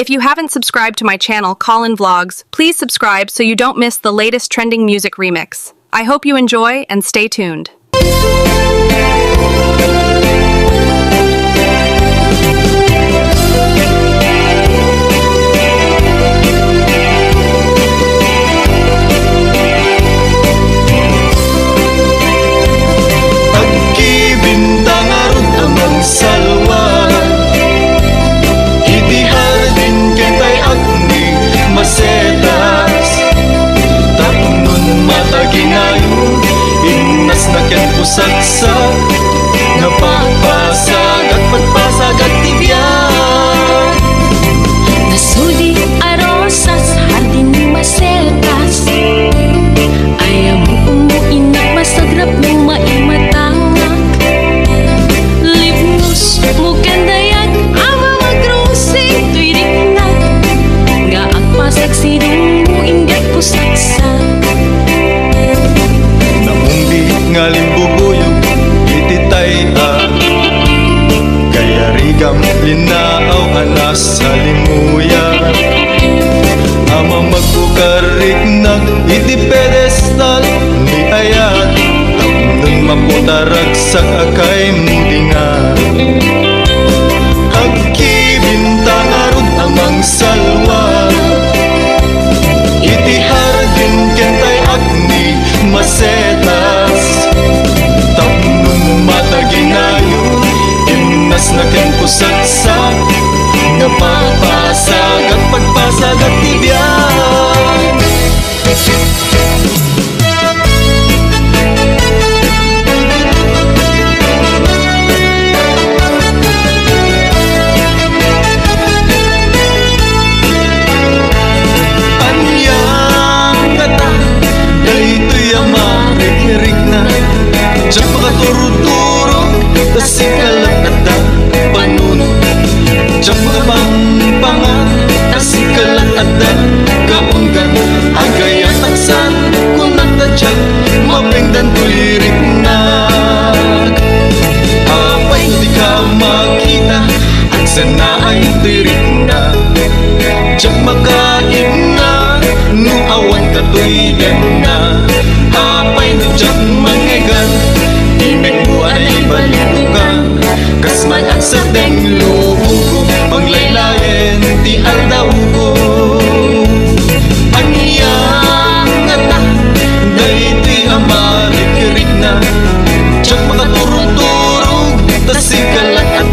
If you haven't subscribed to my channel, Colin Vlogs, please subscribe so you don't miss the latest trending music remix. I hope you enjoy and stay tuned. Pusagsak, napapasag at pagpasag at tibyan. Nasudi arosas, hardin ni masetas. Ayaw mo umuinak, masagrap ng maimatangak. Libnos mo kandayag, ama magrusing tuirinak. Nga ang pasag sidong mo ingat pusagsak. Namumbi nga limbubuyog, ititay kaya rigam linaaw anas sa limuya. Ama magbukarik nag iti pedestal ni ayat, tapnon maputarag sa akay mudinga. Agkibintang arod amang salwa, iti hardin kentay agni masetas. Tapnon mataginayon, imnas na ken pusagsak, napapasag at pagpasag at tibyan. Anyang kata, daytoy amarikirig na. Diyan makaturo-turo, tasikalat at panunod. Diyan makapangpangan, tasikalat at kaunggan. Agayan ang san, kung nagtadyan, mapingdan tulirik na. Apay di ka makita, ang sana ay tirik na. Diyan makain na, nuawan ka tuwigan na. Apay no diyan mangegan, imig mo ay balito ka. Kasman ang sabeng loob ko, panglaylayan di aldaw ko. Anyang ata, daytoy amarikirig na. Diyan makaturog-turog, tasikalat at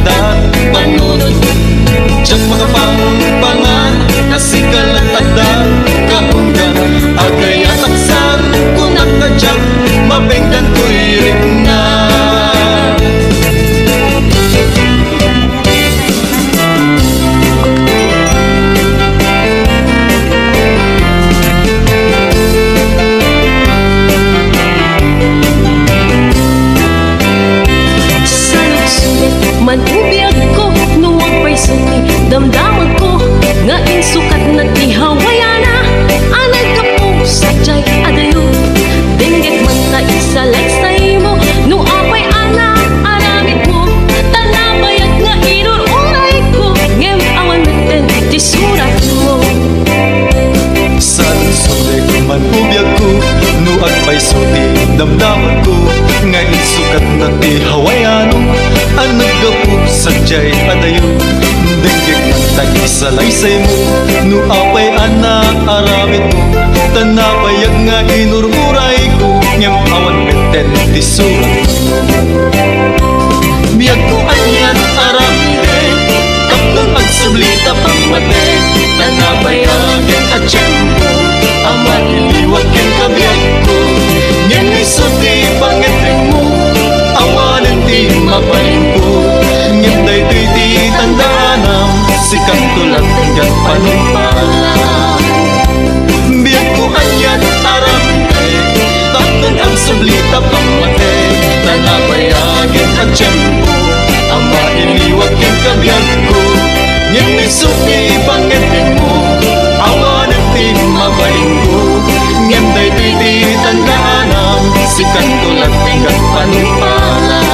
panunod. Diyan makapangpangan, tasikalat at kaunggan. Agayan aksan, kung nakadyan, mapengdan tuwirik na. Manubiyag ko, nuwag pa'y suni, damdamag ko, nga insukat na tihawayana. Anay ka po, sadyay adayo, dinggit man na isalay sa imo, nuapay ana, aramid mo, tanabayag nga inururay ko, ngem awan meten, tisurat mo. San sunday manubiyag ko, nuag pa'y suni, damdaman ko, nga insukat na tihawayano. Ang naggapo sadyay adayo, dinggit man tagisalay sa imo, nuapay ana aramid mo, tanapayag nga inurmuray ko, ngem awan beten tisurat mo. Biyag ko anyan aramide, tapnon agsublita pangmate, tanapayagin at tiyempo, ama iliwag ken kabiyag ko, ngem isuti pangetring mo, awanan di mapaling ko. Ngem daytoy di tandanam, sikat tulad tinggan panumpalan. Biyag ko anyan aramide, tapnon ang sublita pangmate, tanabayagin at tiyempo, ama iliwag ken kabiyag ko, ngem isuti pangetring mo, awanan di mapaling ko. Ngem daytoy di tandanam, sikat tulad tinggan panumpalan.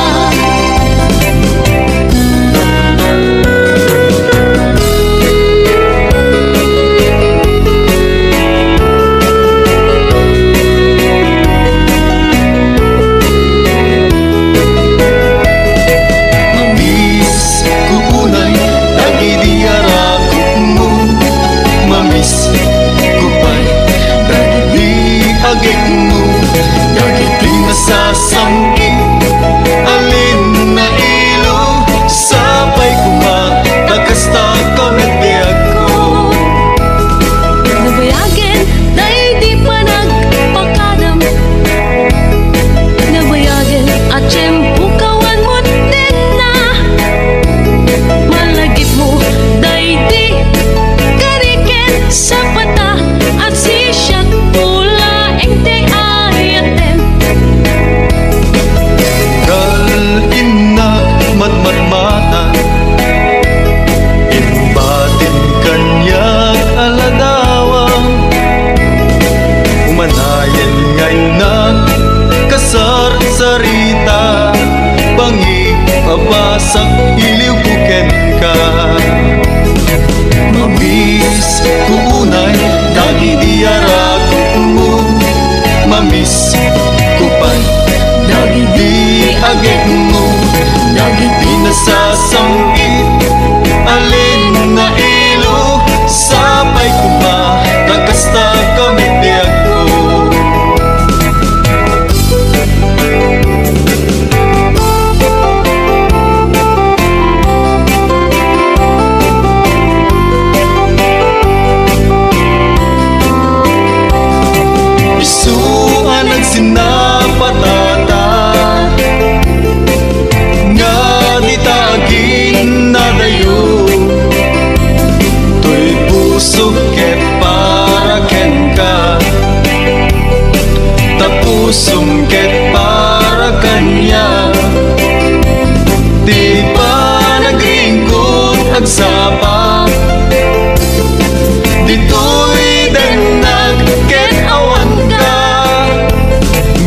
pusong ket para kanya. Di pa nagringkod agsapa, dito'y denag ket awan ka.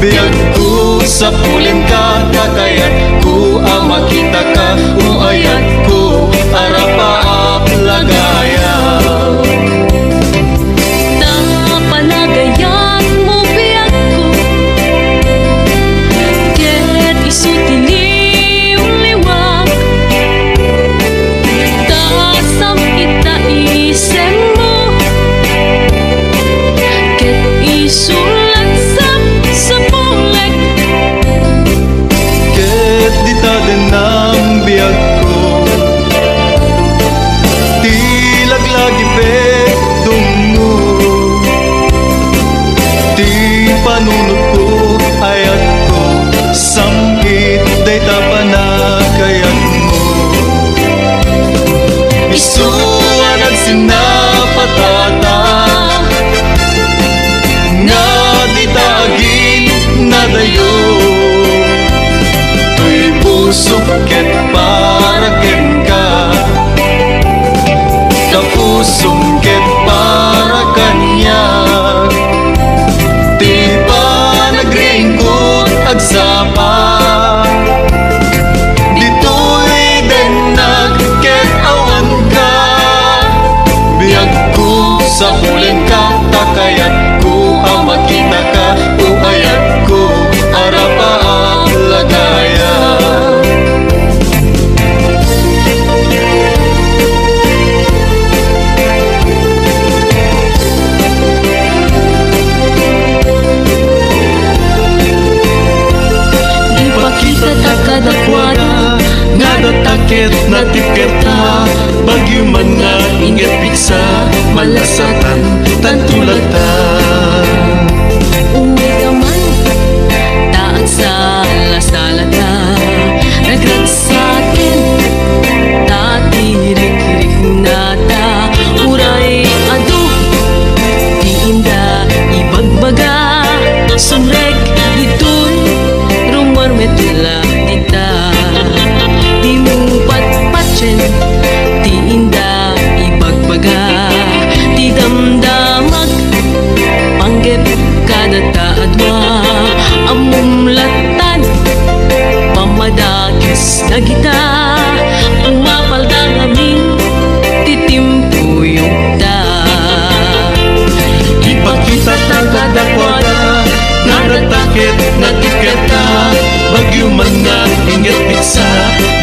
Biyag ko sa pulin ka, kakayat ko ang makita ka. Uayat ko arapaap lagaya. Panagayan mo biyag ko, ket isu tiliw-liwag. Tasam ita isem mo, ket isu latsap sa pulek. Ket di ta denam biyag ko, ti laglagi pek dungo. Ti panunod ko ayat ko, samkit day ta panagayat mo. Isuan at sinapatata, nga di tagin nadayo. Tuy pusok ket para ken ka, kapusong ket para kanya. Di pa nagringkod agsapa, dito'y denag ket awan ka. Biyag ko sa pulin ka, kakayat ko ang makita ka. Uayat ko arapaap lagaya. Di pa kita takadakwada, Nga natakit na tiketa, bagyo man nga ingat piksa, malasatan tantulata. uwi ka man, taat sa lasalata. Nagragsakin, tatirik-rik nata. Uray adu, di inda ibagbaga. Sumrek ito'y rumor metula dita. Di mo patpatsin, di inda ibagbaga. Di damdamag, panggep kada taadwa. Amumlatan, pamadakis na kita. Umapalda kami, titimpuyong ta. Ipakita tagadakwada, nga natakit na tiketa, bagyo man nga ingat piksa,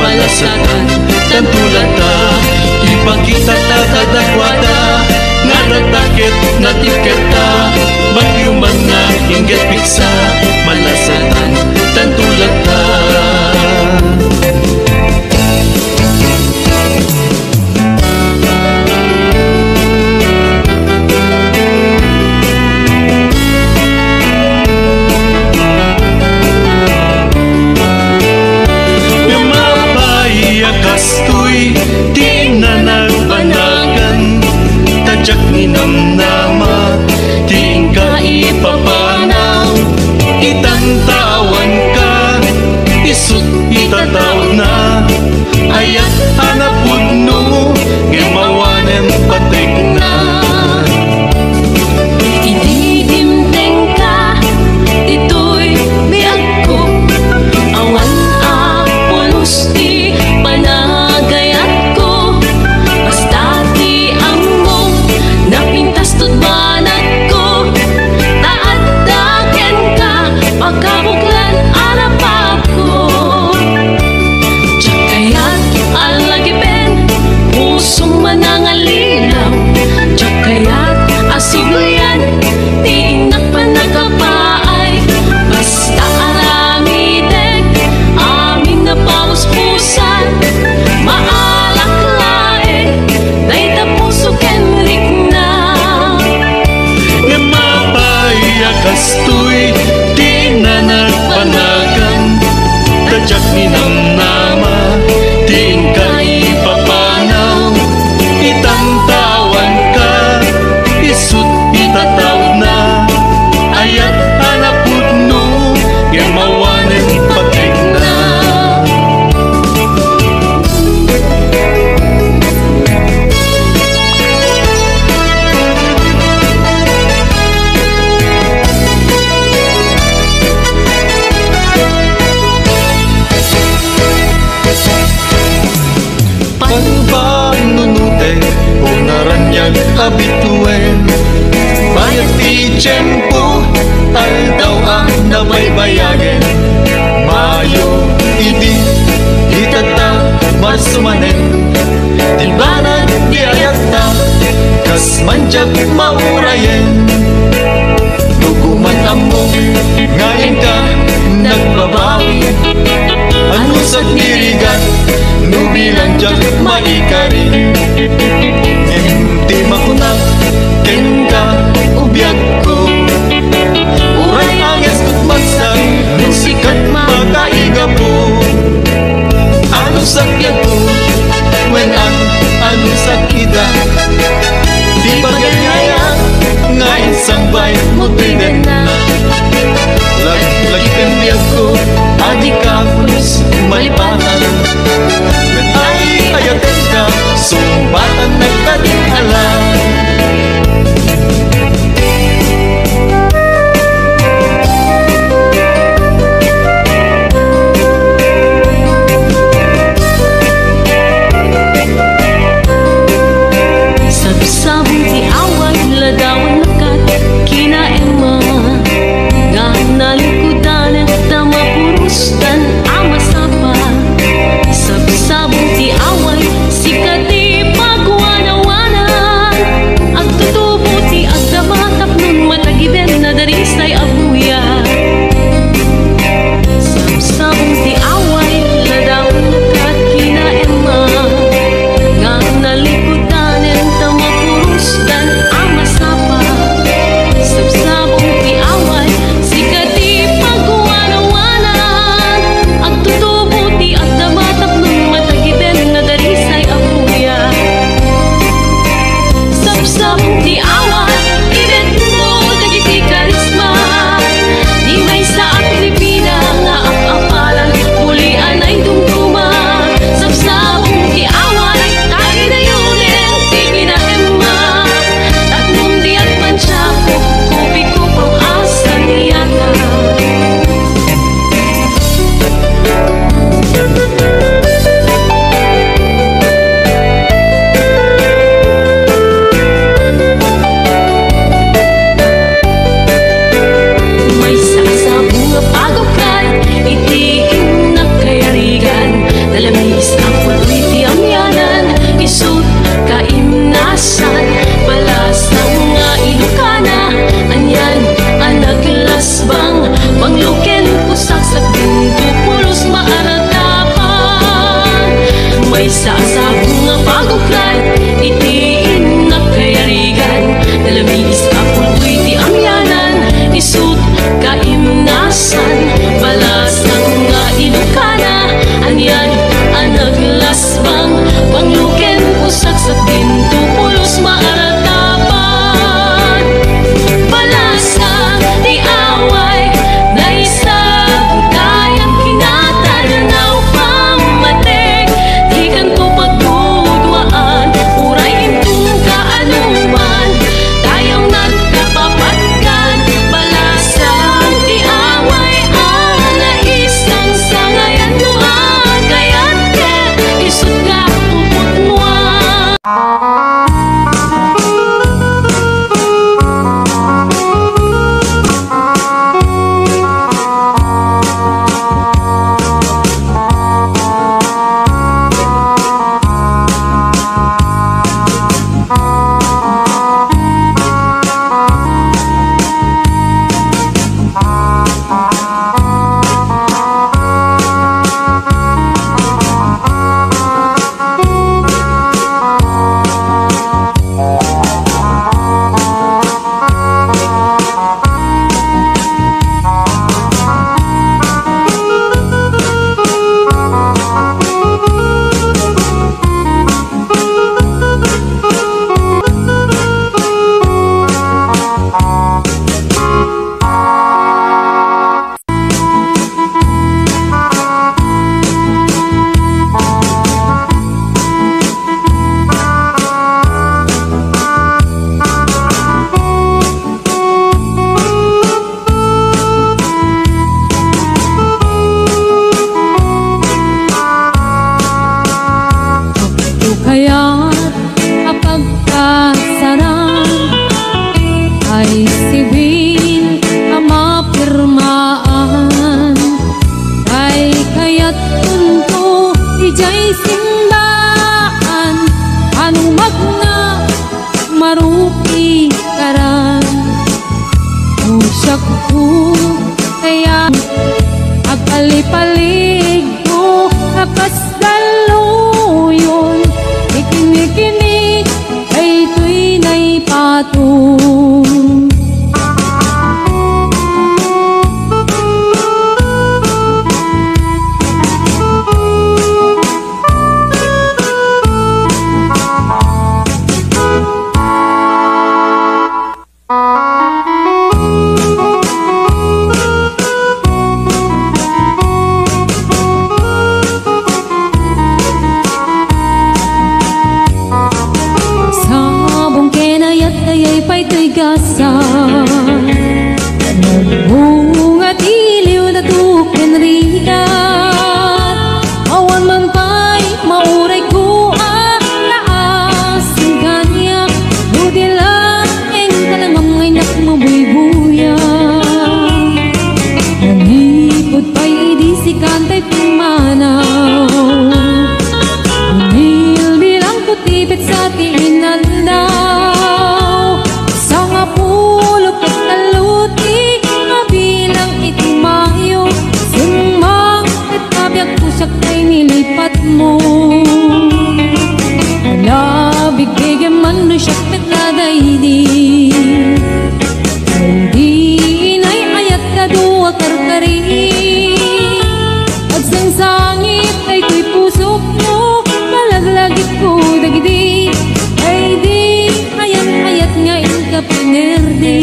malasatan tantulata. Ipakita tagadakwada, nga natakit na tiketa, bagyo man nga ingat piksa, malasatan tantulata. Kastoy, di na nagbanagan, tadyak ninamnama, di ka ipapanaw, itantawan kanyang habituen. Bayat ti tiyempo, aldaw ang nabaybayagen. Mayo, idi, itata, marsumanen. Tibanan, di ayata, kas manjak maurayen. Duguman among, ngayon ka, nagbabawi. Ano sa dirigan, nubilang jak maikari. Enti makunak, ken ka, ubiyag ko. Uray anges kut magsag, nusikat makaiga po. Ano sakyan ko, when ang ano sakida. Di bagayaya, ngayon sangbay mo tigan na. Lagi pembiyag ko, adik kapus malipatan. When ay ayaten ka, sumbatan nagkadingalan. Sabsabong ti away, ladawan nakat, kinaema. Nga nalikudan, tamapurustan, amasapa. May sibil na mapirmaan, ay kaya't tunto ijay simbaan. Anong magna marupi karan, usyak ko kaya agpalipalig ko akas daluyon. Ikini-kini ay tuy na'y patong. Nagbungat iliw na tukin rigat, awan man pa'y mauray ko laasing kanya. Buti lang ang kalamang ay nakmabuy-buya, nanipod pa'y di si kantay pumanaw. Unil bilang kutipit sa tinandaw, sa nga pulot at taluti bilang itimayo. Sumang at kabiyag pusak ay nilipat mo. Alabig bigyan man no siyak at nadaydi, ay di inay ayat na duwa karkari. Agsangsangit ay ko'y pusok mo, malaglagit ko dagidi, ay di ayat-ayat nga inka pinerdi.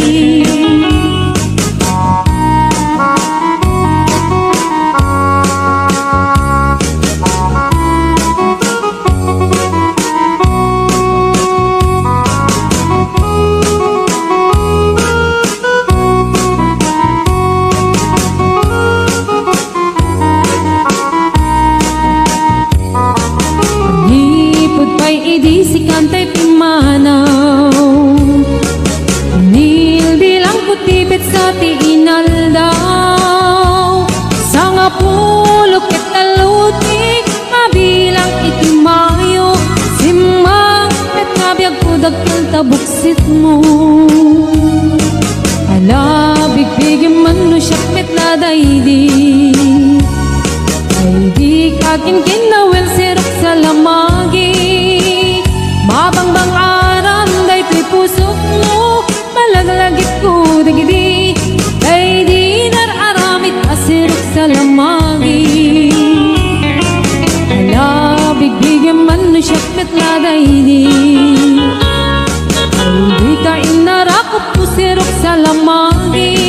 Idi si kantay pimanaw, nil bilang kutipit sa tiinaldaw. Sa nga pulok at talutik mabilang itimayo, simang at nabiyag ko dagkal tabuksit mo. Alabig bigyan man no siyak met nadaydi, ay di kaking kinawel sirok sa lamagi. Mabangbang aram day tuy pusok mo, malaglagit ko dagidi, ay di nararamit asirok sa lamagi. Alabig bigyan man no siyak met nadaydi, ay di ka inarakot po sirok sa lamagi.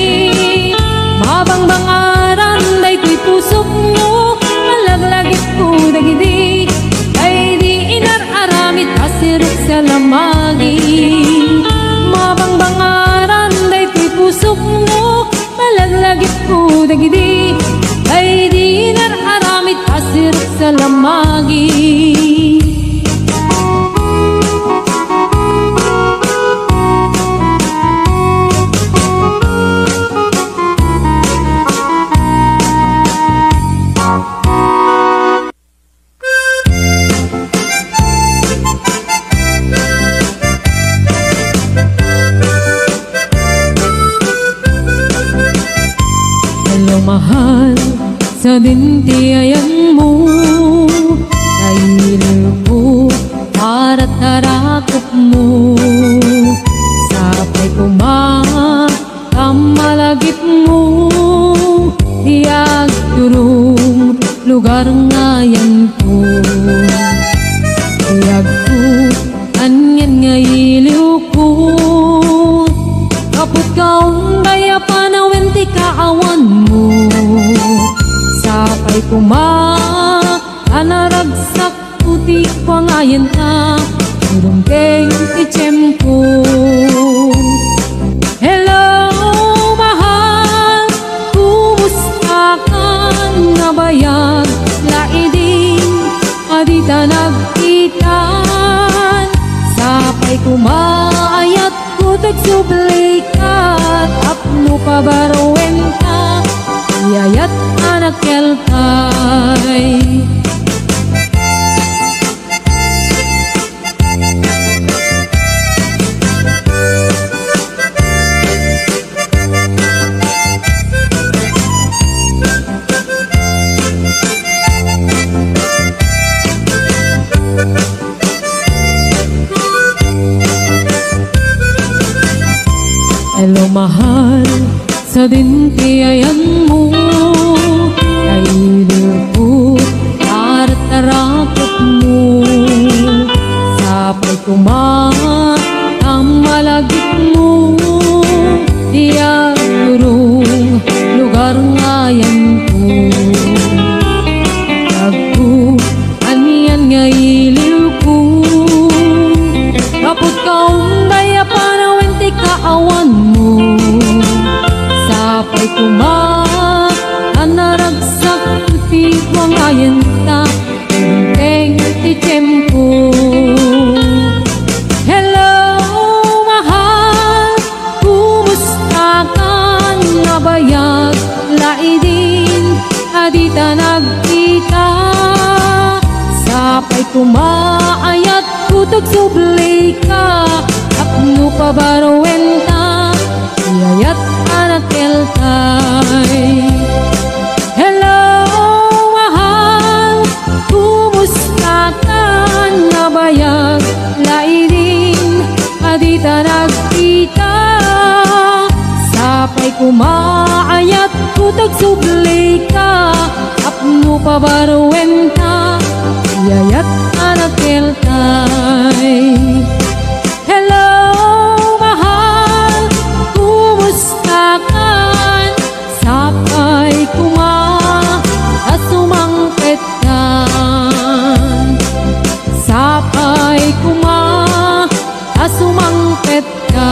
Mabangbang aram day tuy pusok mo, malaglagit ko dagidi, ay di inararamit asirok sa lamagi. Mabangbangaran day tuy pusok mo, malaglagit ko dagidi, ay di inararamit asirok sa lamagi. Mahal sa dintiayan mo, kailil ko para tarakop mo. Sapay kumamalagip mo, diag turong lugar ngayan ko. Diag ko anyan ngayiliw ko, kaput kaong daya panawin ti kaawan mo. Sapay anaragsak puti pangayan ta, turong keng itiyempo. Hello mahal, kumusta ka nga bayag, laiding adita nagkitan. Sapay kumaayat ko tagsublik ka tapno pabaruwen ka yayat anak kelkay. Hello mahal, sa dintiyayan mo ay lupot at tarakot mo. Sapay kumat ang malagit mo, iyagurong lugar ngayon ko. Tagko, aniyan nga iliw ko, kapot kaong daya panawin ti kaawan mo. Sapay kumat anaragsak ti wangayan ta teng ti tempo. Hello mahal, kumusta ka? Nabayag laidin adita nagkita. Sapay kumaayat kutag sublay ka apno pabaruwen ta yayat anak kelkay. Hello mahal, kumusta ka? Nabayag laidin adita nagkita. Sapay kumaayat kutag sublay ka apno pabaruwen ta yayat anak kelkay. Hello mahal, kumusta ka? Sapay asumangpet ka. Sapay asumangpet ka.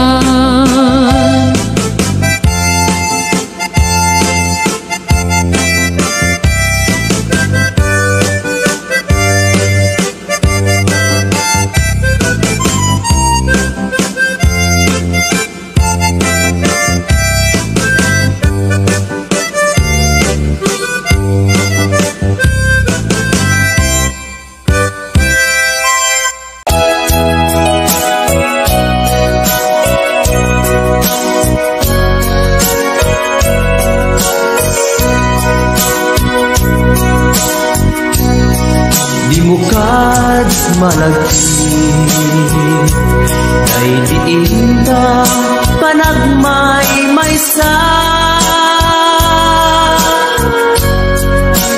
Malagsi ay diin ta panagmay-maysa.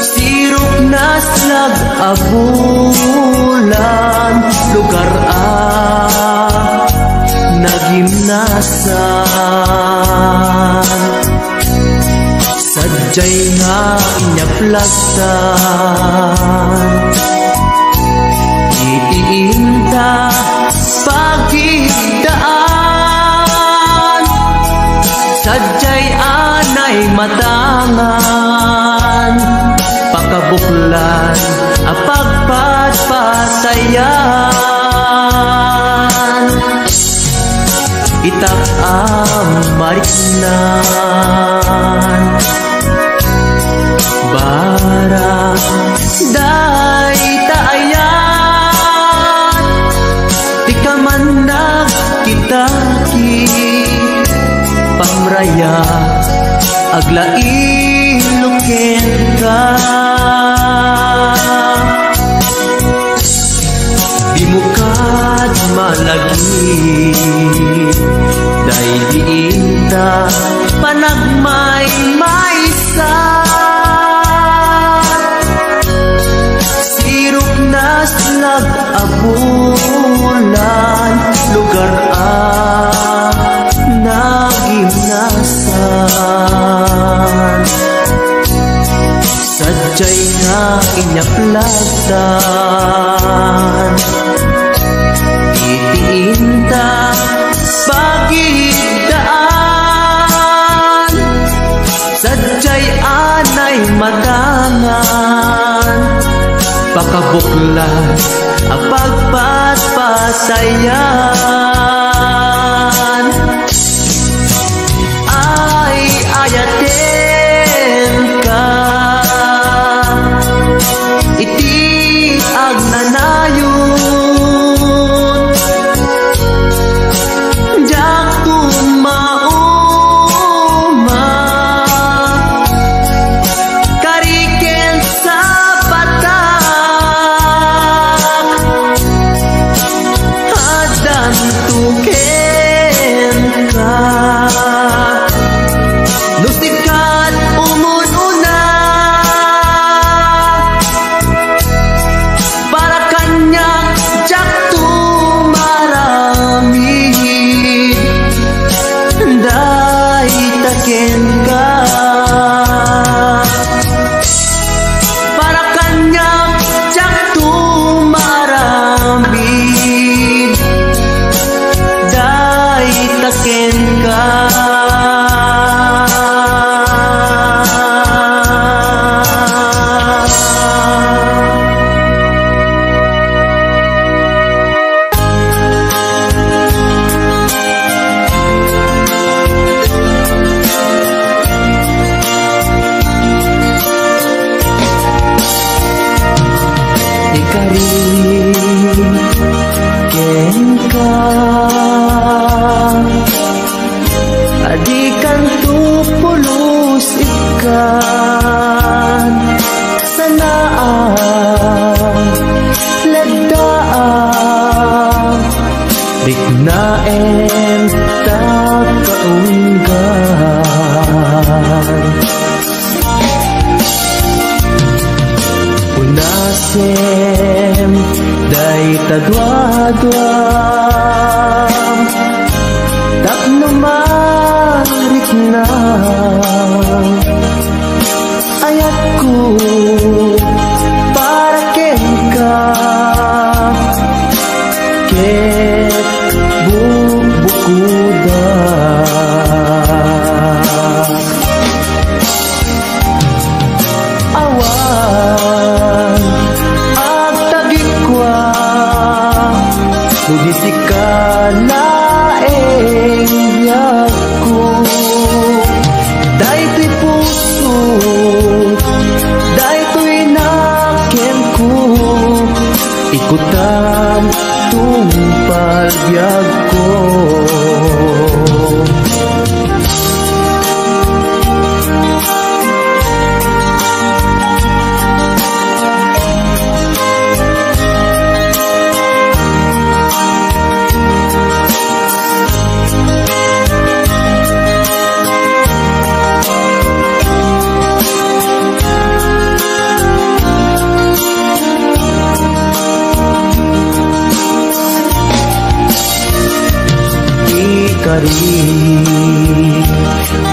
Sirok na slag abulan lugar nagimnasan. Sadyay nga inyaplagtan itiinta pagigdaan. Sadyay anay matangan pakabuklan apagpatpatayan. Itak mariknan bara day taayan. Di ka man nagkitaki pamraya aglailungken ka. Di mo kad malagi dahil diinta panagmay-maysa. Sirok na slag abulan lugar nagimnasan. Sadyay nga inyaplagtan itiinta pagigdaan. Sadyay anay matangan pakabuklan apagpatpatayan. taken ka. Adikan tu pulus ikan sanaan ledaan dignaen tak kaunggan unasem day tadwadwam tak numarik na ayatku para ken ka ket bubukuda awan ang tagikwa budisikal na ko dahil puso dahil nakem ko ikutan tumpal biyag ko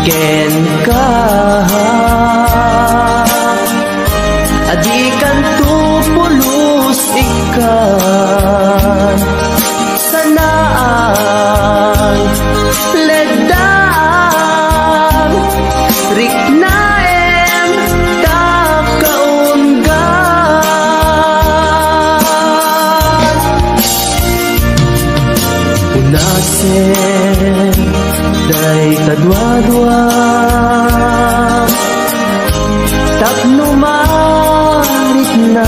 ken ka adikan tu pulus ikan sanaan ledaan riknaen tak kaunggan unasen day tadwadwa tak numarik na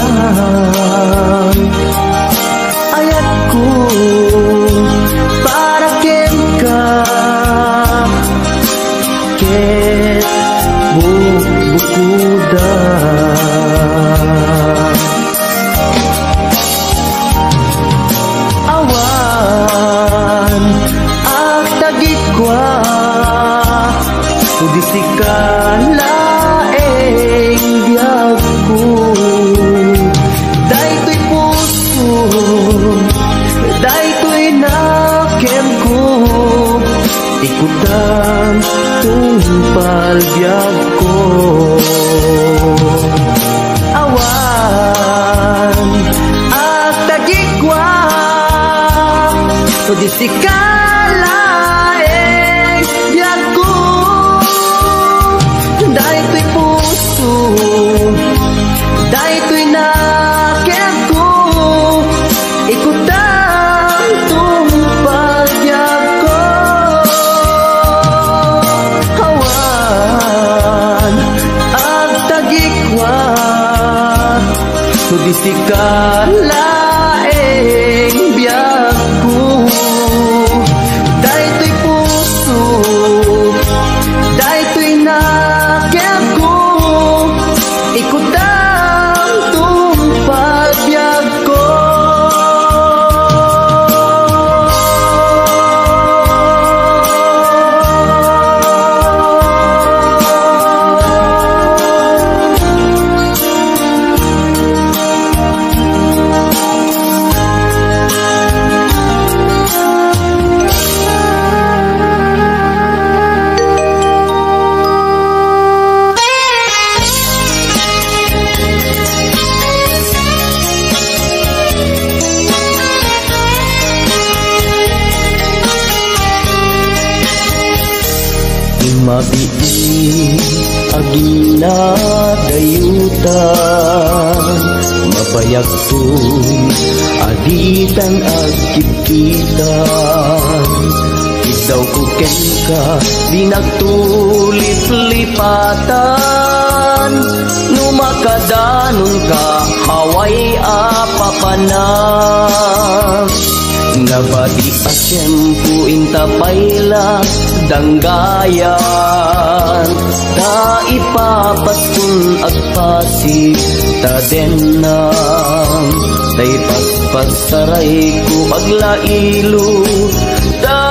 ayatku para ken ka ket bubukuda awan ang tagikwa udisikan laeng biyagku daytoy puso daytoy nakem ko ikutan tumpal biyagko awan at tagikwa udisikan laeng biyagku daytoy puso daytoy nakem ko ikutan tumpal biyagko awan ang tagikwa sudisikan laeng biyagko Mabii agina dayutan, mabayag to'y aditan agkipitan. Ikaw kuken ka, di nagtulip-lipatan. Numakadanon ka, haway apapanan. Nabadi asyempu intapayla danggayan. Ta ipapastun agpasi tadenam. Tay paspasaray ko aglailu. Ta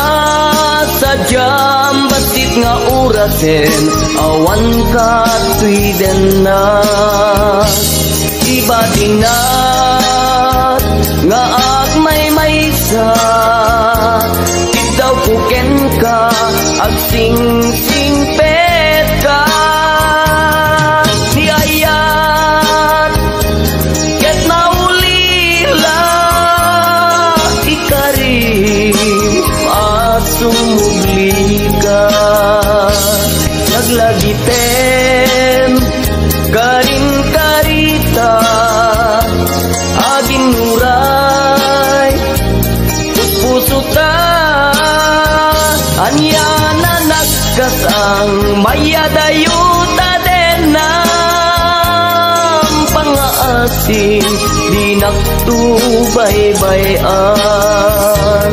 sadyam basit nga urasen, awan ka tuiden na. Iba dinat nga agmay-maysa, ikaw kuken ka, agsing-singpet ka. Di ayat ket maulila, ikarim at sumugli ka. Naglagitem karin karita, aging nuray puso ta. Anya na nagkasang mayadayuta den ng pangaasin, di naktubaybayan.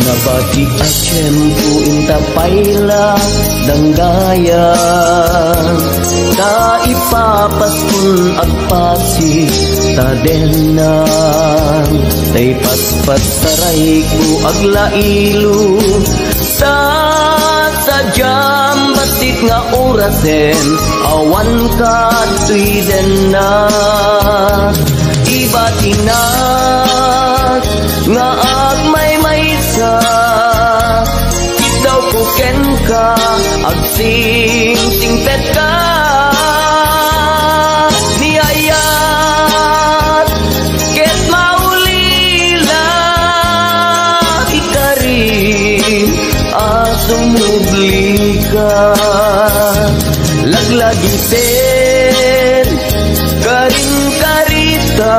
Nabati asyempu intapayla danggayan. Ta ipapaskun agpasi tadenan. Tay paspasaray ko aglailu. Ta sadyam basit nga orasen, awan ka tuiden na. Iba tinat nga agmay-maysa, ikaw kuken ka, agsing-singpet ka. Niyayat ket maulila, ikarim asumugli ka. Laglagiten karin karita,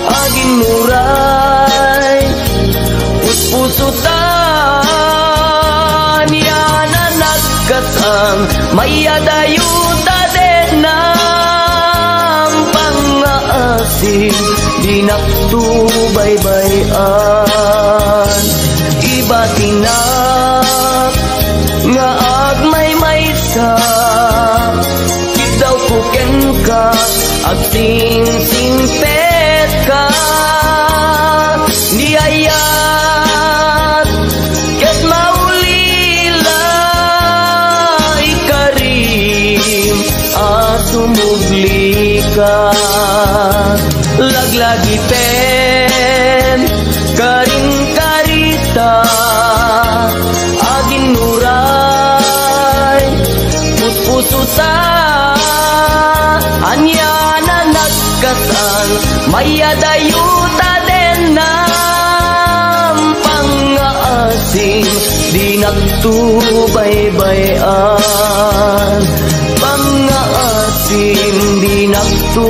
aging muray puso ta. Niya na nagkasang mayadayuta den ng pangaasin, di naktubaybayan. Iba tinak nga agmay-maysa, ikaw kuken ka, agsing-singpet ka. Niyayat ket maulila, ikarim asumugli ka. Laglagiten karin karita, aging nuray puso ta. Anya na nagkasang mayadayuta den ng pangaasin, di naktubaybayan. Pangaasin, di naktubaybayan.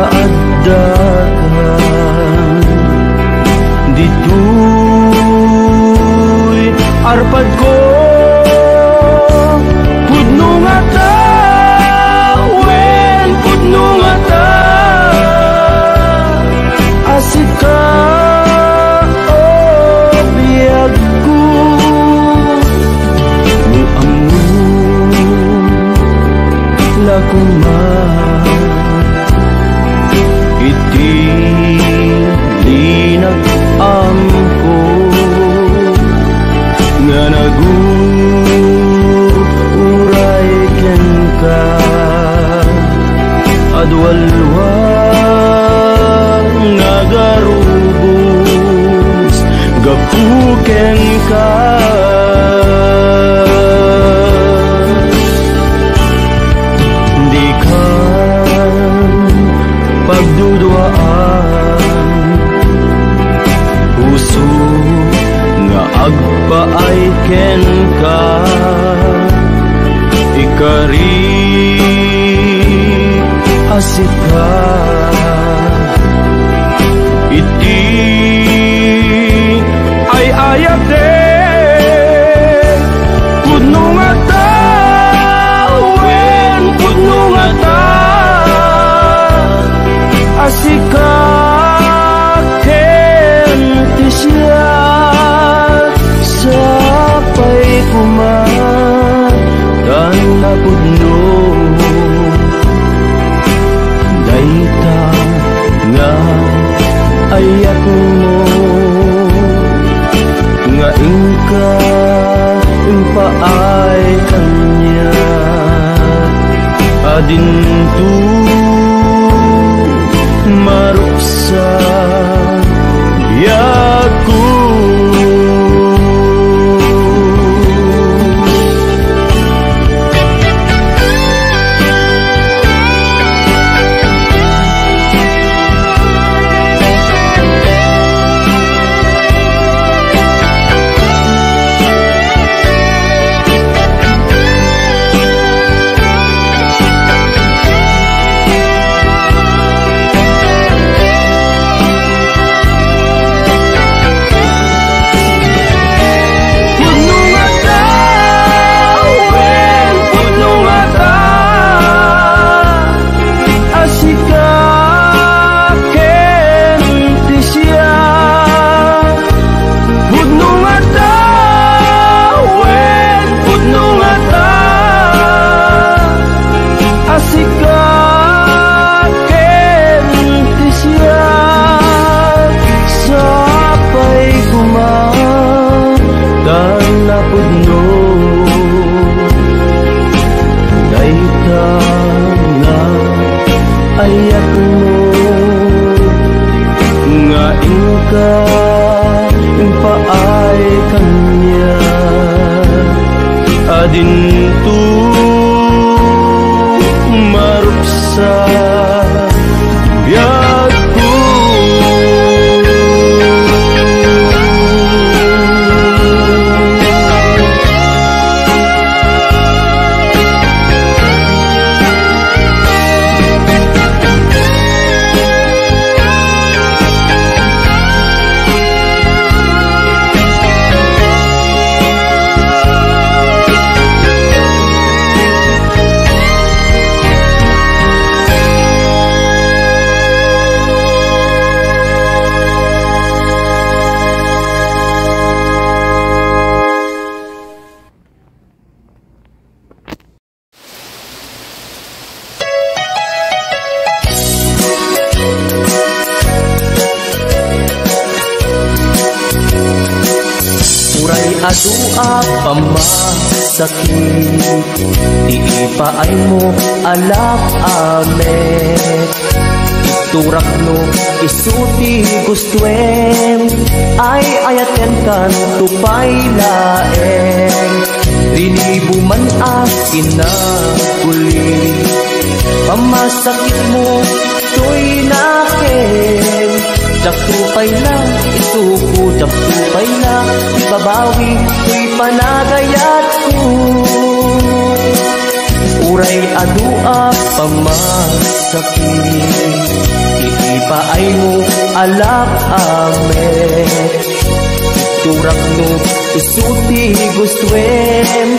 maadakan dito'y arpad ko pudno nga ta wen pudno nga ta asik ka o biyag ko no amun lakuman iti linag-amko nga naguray ken ka adwalwa nagarubos gapuken ka di ka pagduduaan puso nga agpaay ken ka ikari asik ka iti ay ayate pudno nga ta wen pudno nga ta asik ka ken ti siya sapay kuman dan napudno dayta nga ayak mo nga ingka impaay kanya adintu maruksa biyaku ayak mo nga ingka impaay kanya adintu maruksa biyaku adua pamasakit iipaay mo alap amet iturak no isuti gustuen ay ayaten kan tupay laeng rinibuman akin na uli pamasakit mo to'y nakin Jaktupay na, isuko, jaktupay na, ibabawi, ko'y panagayat ko. Uray adua pamasakit, paay mo alak amet. Turak no isuti gustwem,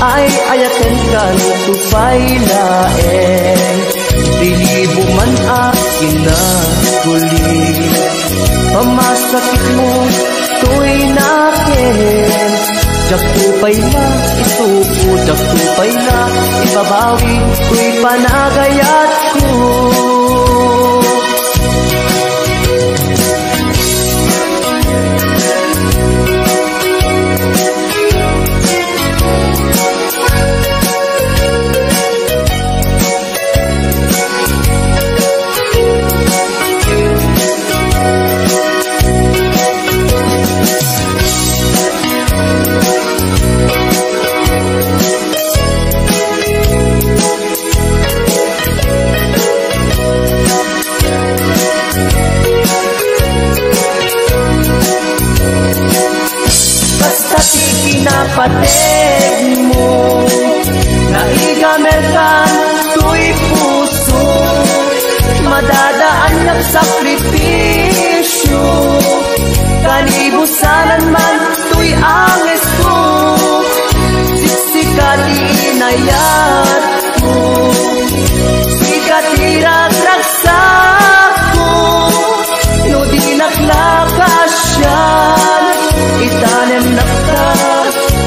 ay ayaten kan tupay laen. Dilibo man akin na guli, pamasakit mo to'y nakin. Jak tupay na isuko, jak tupay na ibabawi, to'y panagayat ko. Pateg mo, naigamerkan to'y puso, madadaan ng sakripisyo, kanibusanan man to'y anges ko, siksikat inayat ko, sikat iragraksak ko, no di naklakasyan, itanem nakta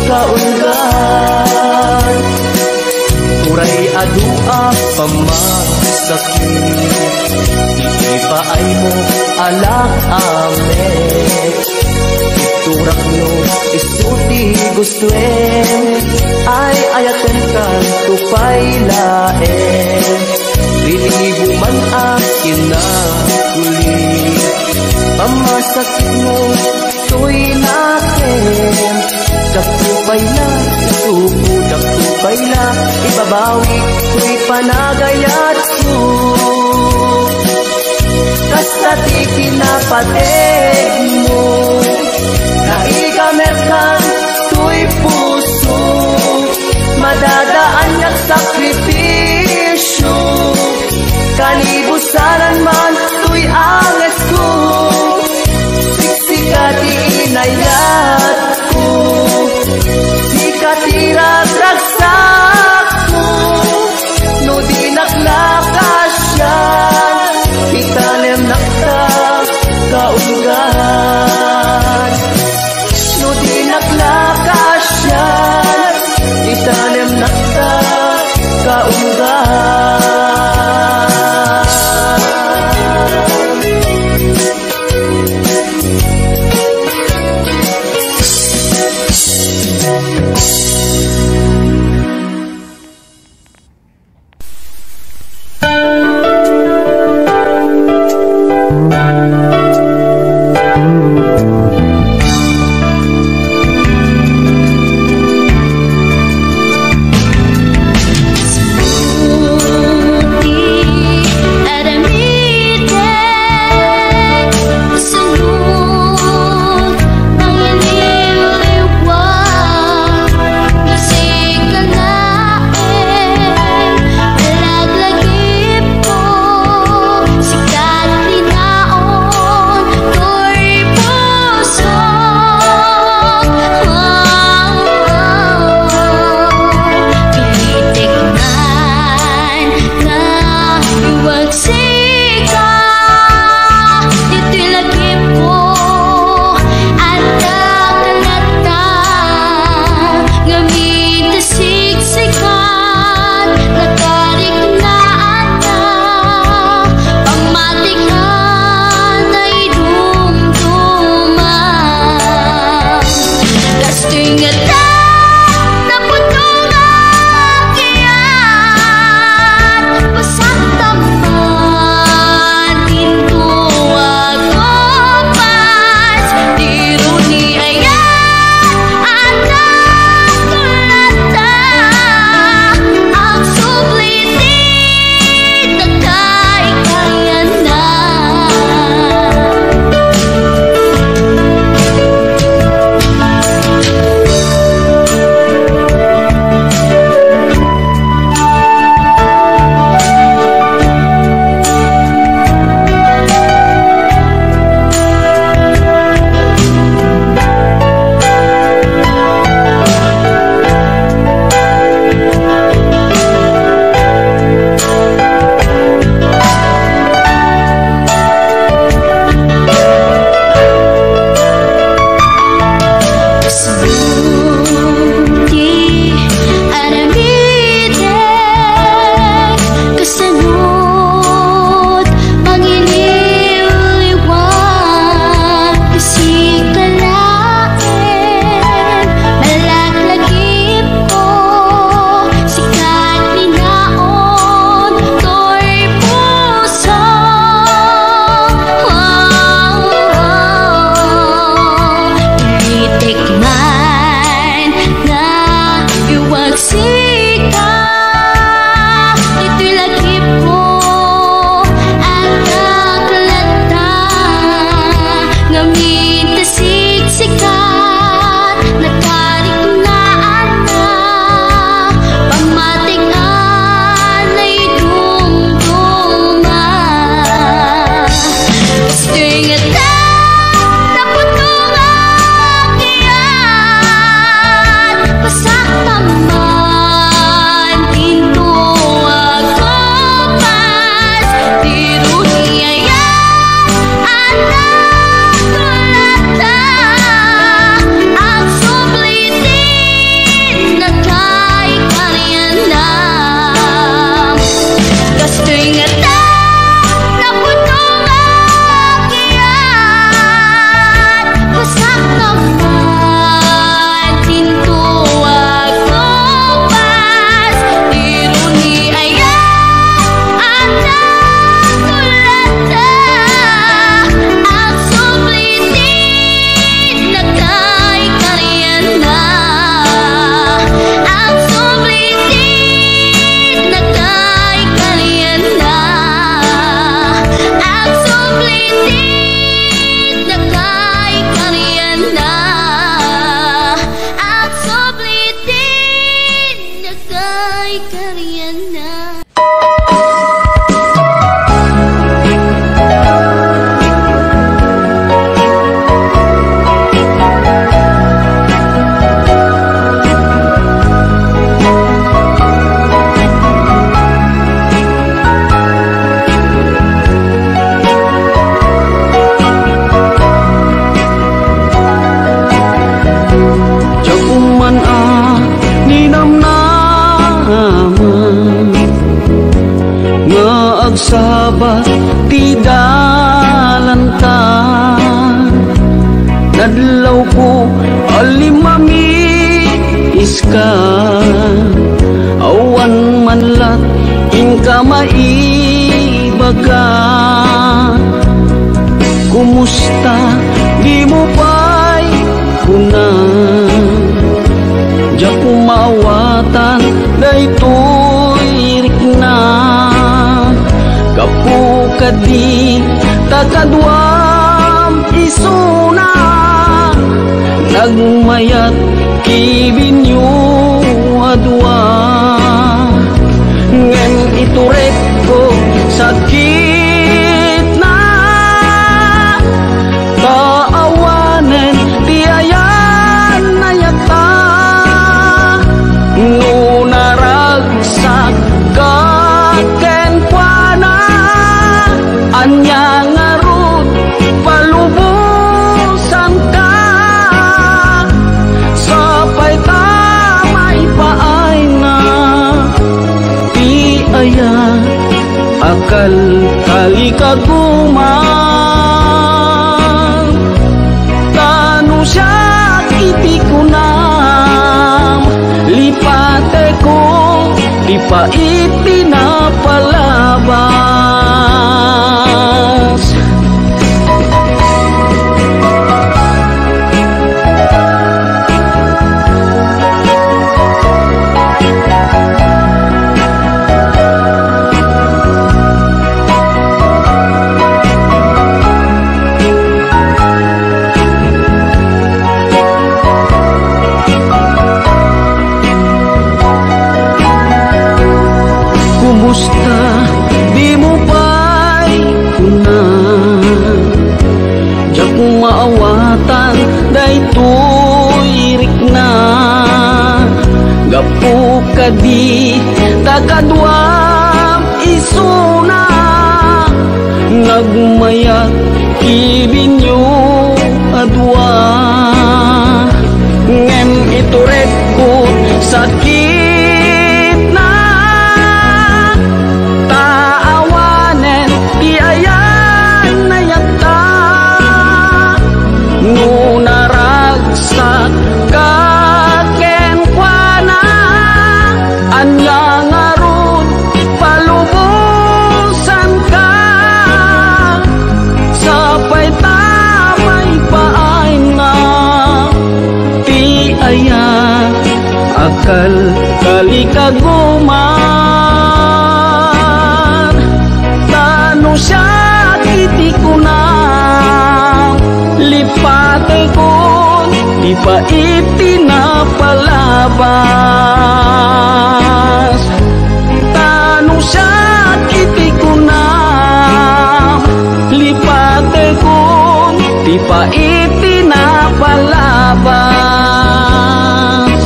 kaulgan. Uray adua pamasakit, ipaay mo alak amet. Iturak no isuti gustwem, ay ayaten kan tupay laen. Rinibo man akin na kulit, pamasakit mo to'y nakin. Daktupay na, isuko, daktupay na ibabawi, ko'y panagayat ko. Kastati kinapateg mo, naigamerkan to'y puso, madadaan ng sakripisyo, kanibusanan man to'y anges ko, siksikat inayat ko, sikat iragraksak ko, no di naklakasyan, itanem nakta kaulgan. No di naklakasyan, itanem nakta kaulgan. baba ti dalanta nadlaw ko alimami iska awan manlat inka maibaga kumusta di mo pa'y kuna ja kumawatan daytoy rikna kapukadi takadwam isuna nagmayat kibinyo adwa ngem iturek ko sakit na kaawanen tiayan na yata nunaragsak kaken kuana anya ngarut palubusan ka sapay tamay paay na ti aya akal kali kaguman tanu siya iti kunam lipate ko di pa ipinapalabas kumusta di mo pa'y kuna jak maawatan daytoy rikna gapu kadi takadwam isuna nagmayat kibinyo adwa ngem iturek ko sakit na taawanen ti ayan na yata nunaragsak kaken kuana anya ngarut palubusan ka sapay tamay paay na ti aya akal kali kaguman tanu siya iti kunam lipate kun di pa ipinapalabas tanu siya iti kunam lipate kun di pa ipinapalabas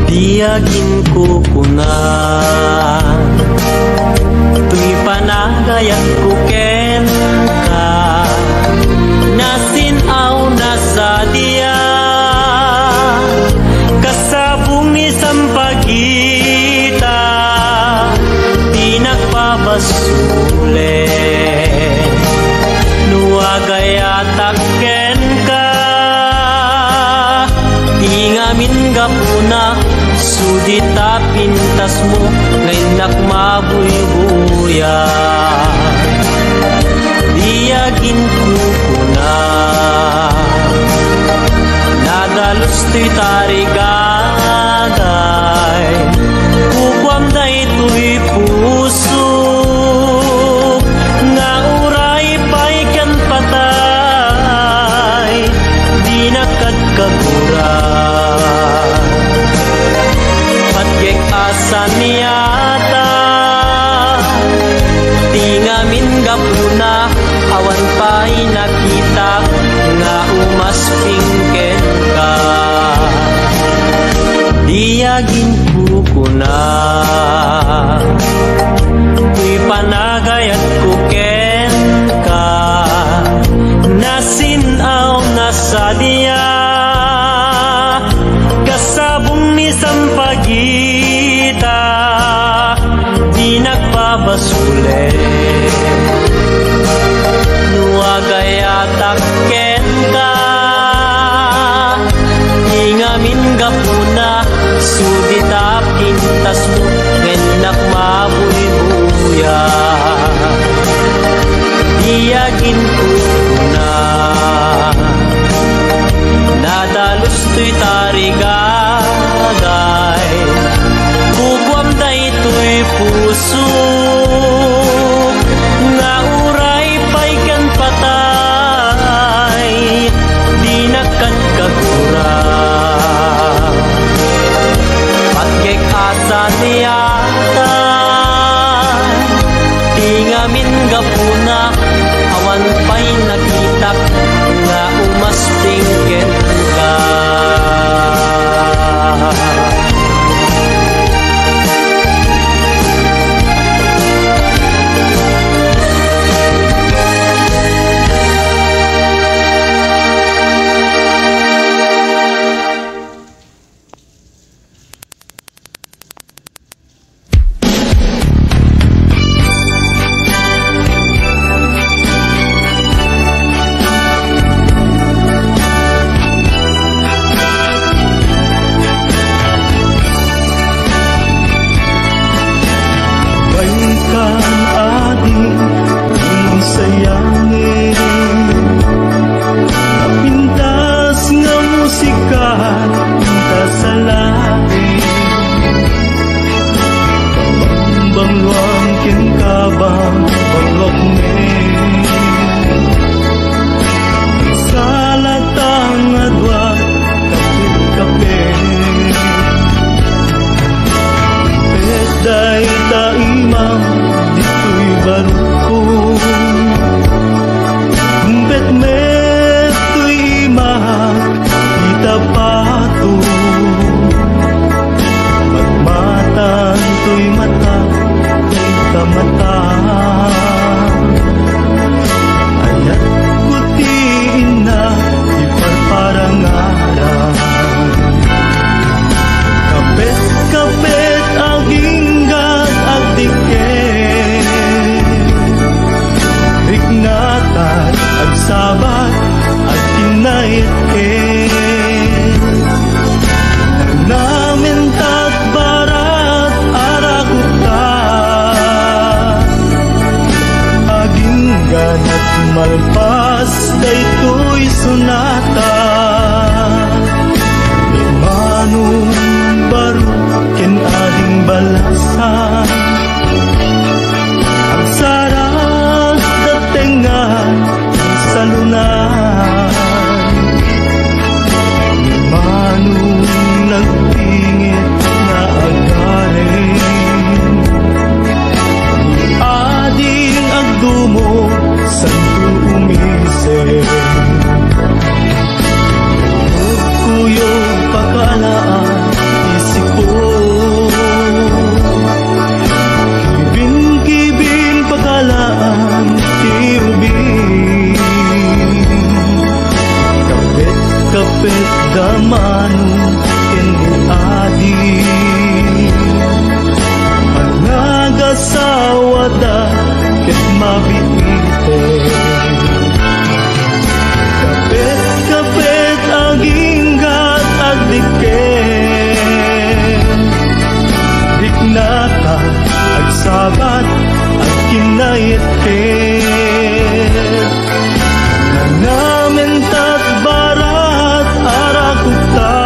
Tiyagin ko kuna tuy panagayat ko ken ka nasinaw na sa diya kasabong ni sampagita pinagpabasule nuagayatak ken ka tingamin gapuna sudita pintas mo ngayon nakmabuy-buya diyagin ko na nadalos to'y tarigagay kukwam na ito'y puso nga uray pa'y kan patay kagura Pagyek asa niyata Di ngamin gapuna awan pa'y nakita nga umaspingken ka Diyagin kukuna Kuy panagayat kuken ka Nasinaw na sa diya Kasabong ni sampagita Di nagpabasule Nuagayatak ken ka Ingamin gapuna Sudita pintas mo Ngenak mabuy-buya Diyagin ko na Nadalus to'y tarigagay Bugwam da ito'y puso Nga uray pa'y kan patay Di nakan kagura Patkek asa niyata Tingamin gapuna Awan pa'y nakitak Nga umaspingken ka Malpas daytoy sunata Imanong baro ken ading balasan Ang sarap datengan sa lunan Imanong nagpingit na agarin Ading agdumo Santo umisip Kuyo pakalaan isip ko Kibin-kibin pakalaan tiubin Kapit-kapit damanong kenadi Panagasawa da ket mabiti Kapit-kapit aginggat agdiken Diknata agsabat at kinayetken Nanamintat barat arakuta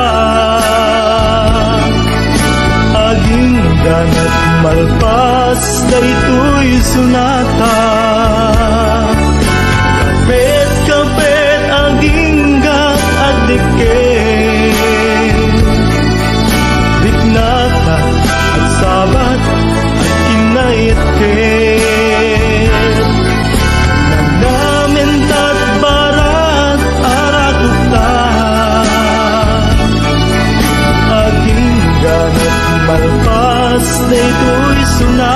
Aginggan at malpas daytoy sunata daytoy suna